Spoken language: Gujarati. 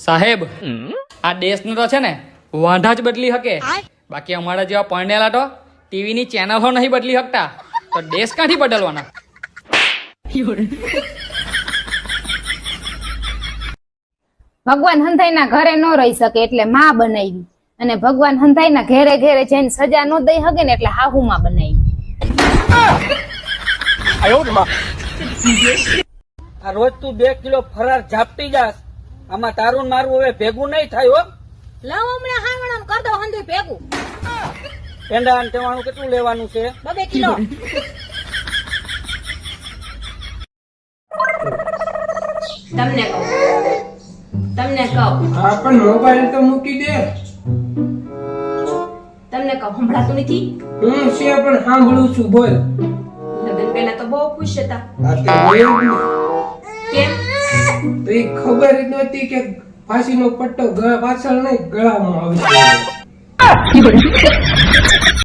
સાહેબ આ દેશનું તો છે ને વાંઢા જ બદલી શકે, બાકી અમારા જેવા પરણેલા તો ટીવી ની ચેનલો નહીં બદલી શકતા, તો દેશ ક્યાંથી બદલવાના? ભગવાન હંધાઈના ઘરે ન રહી શકે એટલે માં બનાવી, અને ભગવાન હંધાઈના ઘેરે ઘેરે જઈને સજા ન દઈ શકે ને એટલે હાહુ માં બનાવી. આ રોજ તું 2 કિલો ફરાર ઝાપટી જાસ, આમાં તારું ને મારું હવે ભેગું નહીં થાય હો. લાવ હમણાં હાવણમ કર દો હંધુય ભેગું. પેંડા અને તેવાનું કેટલું લેવાનું છે? 2 કિલો. તમને કહું હા પણ મોબાઈલ તો મૂકી દે. તમને કહું સંભળાતું નથી. હું છે પણ સાંભળું છું, બોલ. લગ્ન પહેલા તો બહુ ખુશ હતા. આ તો જોયું. કેમ? તો એ ખબર જ નહોતી કે ફાંસીનો પટ્ટો ગળા પાછળ નહીં ગળામાં આવશે.